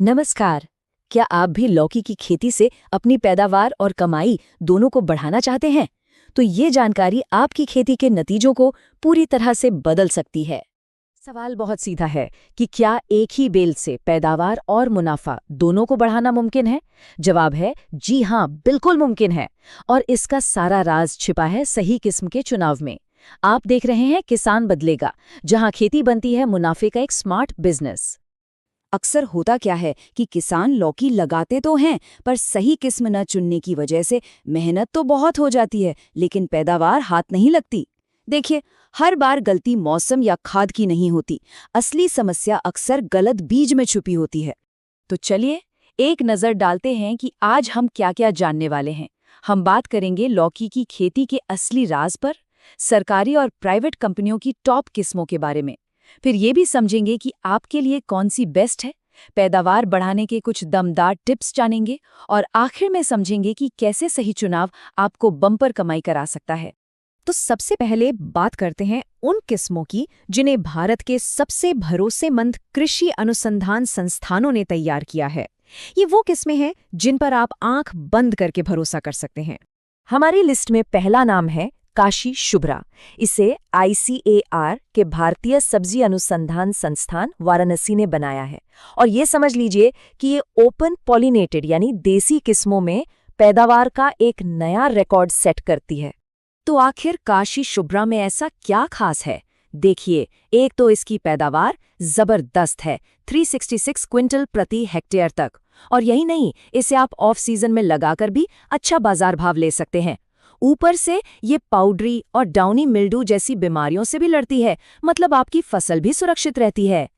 नमस्कार। क्या आप भी लौकी की खेती से अपनी पैदावार और कमाई दोनों को बढ़ाना चाहते हैं? तो ये जानकारी आपकी खेती के नतीजों को पूरी तरह से बदल सकती है। सवाल बहुत सीधा है कि क्या एक ही बेल से पैदावार और मुनाफा दोनों को बढ़ाना मुमकिन है? जवाब है जी हाँ, बिल्कुल मुमकिन है। और इसका सारा राज छिपा है सही किस्म के चुनाव में। आप देख रहे हैं किसान बदलेगा, जहां खेती बनती है मुनाफे का एक स्मार्ट बिजनेस। अक्सर होता क्या है कि किसान लौकी लगाते तो हैं, पर सही किस्म न चुनने की वजह से मेहनत तो बहुत हो जाती है, लेकिन पैदावार हाथ नहीं लगती। देखिए, हर बार गलती मौसम या खाद की नहीं होती। असली समस्या अक्सर गलत बीज में छुपी होती है। तो चलिए एक नज़र डालते हैं कि आज हम क्या-क्या जानने वाले हैं। हम बात करेंगे लौकी की खेती के असली राज पर, सरकारी और प्राइवेट कंपनियों की टॉप किस्मों के बारे में। फिर ये भी समझेंगे कि आपके लिए कौन सी बेस्ट है, पैदावार बढ़ाने के कुछ दमदार टिप्स जानेंगे और आखिर में समझेंगे कि कैसे सही चुनाव आपको बम्पर कमाई करा सकता है। तो सबसे पहले बात करते हैं उन किस्मों की जिन्हें भारत के सबसे भरोसेमंद कृषि अनुसंधान संस्थानों ने तैयार किया है। ये वो किस्में हैं जिन पर आप आंख बंद करके भरोसा कर सकते हैं। हमारी लिस्ट में पहला नाम है काशी शुभ्रा। इसे ICAR के भारतीय सब्जी अनुसंधान संस्थान वाराणसी ने बनाया है। और ये समझ लीजिए कि ये ओपन पॉलिनेटेड यानी देसी किस्मों में पैदावार का एक नया रिकॉर्ड सेट करती है। तो आखिर काशी शुभ्रा में ऐसा क्या खास है? देखिए, एक तो इसकी पैदावार जबरदस्त है, 366 क्विंटल प्रति हेक्टेयर तक। और यही नहीं, इसे आप ऑफ सीजन में लगाकर भी अच्छा बाजार भाव ले सकते हैं। ऊपर से ये पाउडरी और डाउनी मिल्ड्यू जैसी बीमारियों से भी लड़ती है, मतलब आपकी फसल भी सुरक्षित रहती है।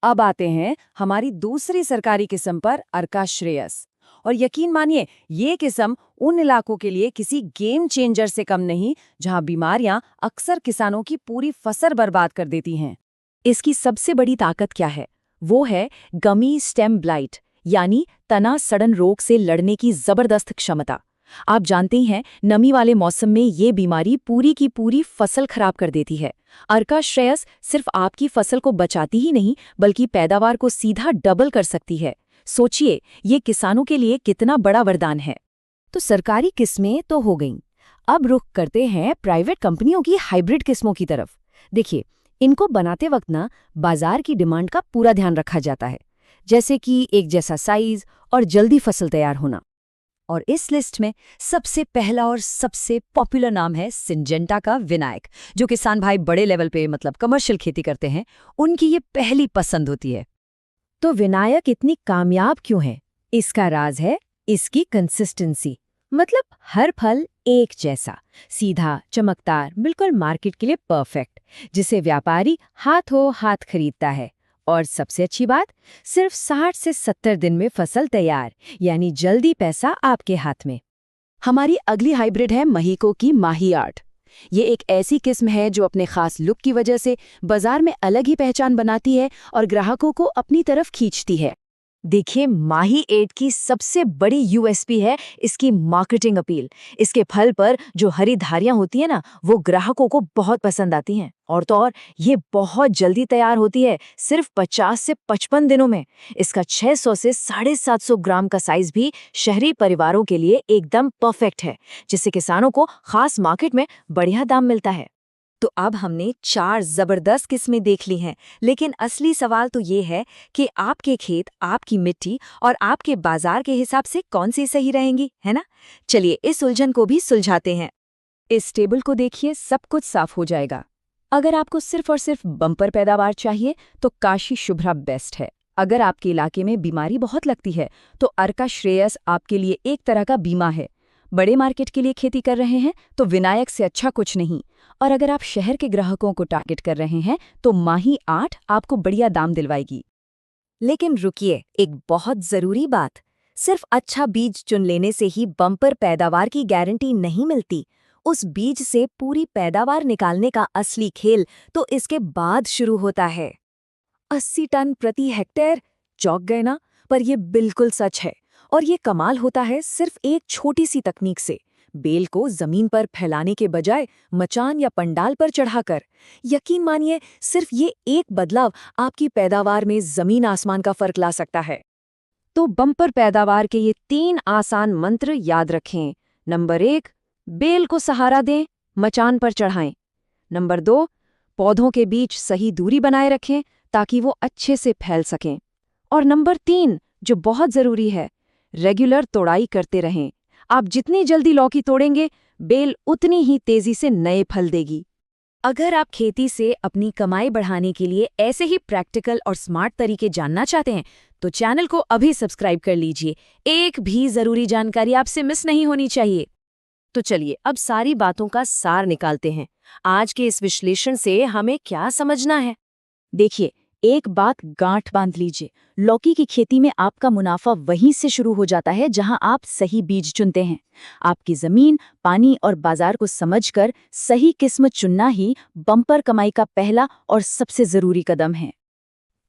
अब आते हैं हमारी दूसरी सरकारी किस्म पर, अर्का श्रेयस। और यकीन मानिए, ये किस्म उन इलाकों के लिए किसी गेम चेंजर से कम नहीं, जहां बीमारियां अक्सर किसानों की पूरी फसल बर्बाद कर देती हैं। इसकी सबसे बड़ी ताकत क्या है? वो है गमी स्टेम ब्लाइट, यानी तना सड़न रोग से लड़ने की जबरदस्त क्षमता। आप जानते हैं, नमी वाले मौसम में ये बीमारी पूरी की पूरी फसल खराब कर देती है। अर्का श्रेयस सिर्फ आपकी फसल को बचाती ही नहीं, बल्कि पैदावार को सीधा डबल कर सकती है। सोचिए, ये किसानों के लिए कितना बड़ा वरदान है। तो सरकारी किस्में तो हो गईं। अब रुख करते हैं प्राइवेट कंपनियों की हाइब्रिड किस्मों की तरफ। देखिए, इनको बनाते वक्त ना बाजार की डिमांड का पूरा ध्यान रखा जाता है, जैसे कि एक जैसा साइज और जल्दी फसल तैयार होना। और इस लिस्ट में सबसे पहला और सबसे पॉपुलर नाम है सिंजेंटा का विनायक, जो किसान भाई बड़े लेवल पे मतलब कमर्शियल खेती करते हैं, उनकी ये पहली पसंद होती है। तो विनायक इतनी कामयाब क्यों है? इसका राज है इसकी कंसिस्टेंसी। मतलब हर फल एक जैसा, सीधा, चमकदार, बिल्कुल मार्केट के लिए परफेक्ट, जिसे व्यापारी हाथों हाथ खरीदता है। और सबसे अच्छी बात, सिर्फ 60 से 70 दिन में फसल तैयार, यानी जल्दी पैसा आपके हाथ में। हमारी अगली हाइब्रिड है महीको की माही आर्ट। ये एक ऐसी किस्म है जो अपने खास लुक की वजह से बाजार में अलग ही पहचान बनाती है और ग्राहकों को अपनी तरफ खींचती है। देखिए, माही 8 की सबसे बड़ी USP है इसकी मार्केटिंग अपील। इसके फल पर जो हरी धारियां होती है ना, वो ग्राहकों को बहुत पसंद आती हैं। और तो और, ये बहुत जल्दी तैयार होती है, सिर्फ 50 से 55 दिनों में। इसका 600 से 750 ग्राम का साइज भी शहरी परिवारों के लिए एकदम परफेक्ट है, जिससे किसानों को खास मार्केट में बढ़िया दाम मिलता है। तो अब हमने 4 जबरदस्त किस्में देख ली हैं, लेकिन असली सवाल तो ये है कि आपके खेत, आपकी मिट्टी और आपके बाजार के हिसाब से कौन सी सही रहेंगी, है ना? चलिए इस उलझन को भी सुलझाते हैं। इस टेबल को देखिए, सब कुछ साफ हो जाएगा। अगर आपको सिर्फ और सिर्फ बम्पर पैदावार चाहिए तो काशी शुभ्रा बेस्ट है। अगर आपके इलाके में बीमारी बहुत लगती है तो अर्का श्रेयस आपके लिए एक तरह का बीमा है। बड़े मार्केट के लिए खेती कर रहे हैं तो विनायक से अच्छा कुछ नहीं। और अगर आप शहर के ग्राहकों को टारगेट कर रहे हैं तो माही 8 आपको बढ़िया दाम दिलवाएगी। लेकिन रुकिए, एक बहुत जरूरी बात, सिर्फ अच्छा बीज चुन लेने से ही बम्पर पैदावार की गारंटी नहीं मिलती। उस बीज से पूरी पैदावार निकालने का असली खेल तो इसके बाद शुरू होता है। 80 टन प्रति हेक्टेयर, चौंक गए ना? पर ये बिल्कुल सच है। और ये कमाल होता है सिर्फ एक छोटी सी तकनीक से, बेल को जमीन पर फैलाने के बजाय मचान या पंडाल पर चढ़ाकर। यकीन मानिए, सिर्फ ये एक बदलाव आपकी पैदावार में जमीन आसमान का फर्क ला सकता है। तो बम्पर पैदावार के ये 3 आसान मंत्र याद रखें। नंबर 1, बेल को सहारा दें, मचान पर चढ़ाएं। नंबर 2, पौधों के बीच सही दूरी बनाए रखें ताकि वो अच्छे से फैल सकें। और नंबर 3, जो बहुत ज़रूरी है, रेगुलर तोड़ाई करते रहें। आप जितनी जल्दी लौकी तोड़ेंगे, बेल उतनी ही तेज़ी से नए फल देगी। अगर आप खेती से अपनी कमाई बढ़ाने के लिए ऐसे ही प्रैक्टिकल और स्मार्ट तरीके जानना चाहते हैं, तो चैनल को अभी सब्सक्राइब कर लीजिए। एक भी ज़रूरी जानकारी आपसे मिस नहीं होनी चाहिए। तो चलिए अब सारी बातों का सार निकालते हैं। आज के इस विश्लेषण से हमें क्या समझना है? देखिए, एक बात गांठ बांध लीजिए, लौकी की खेती में आपका मुनाफा वहीं से शुरू हो जाता है जहां आप सही बीज चुनते हैं। आपकी जमीन, पानी और बाजार को समझकर सही किस्म चुनना ही बम्पर कमाई का पहला और सबसे जरूरी कदम है।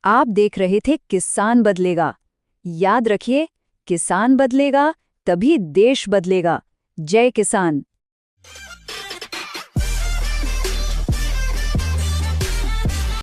आप देख रहे थे किसान बदलेगा। याद रखिए, किसान बदलेगा तभी देश बदलेगा। जय किसान।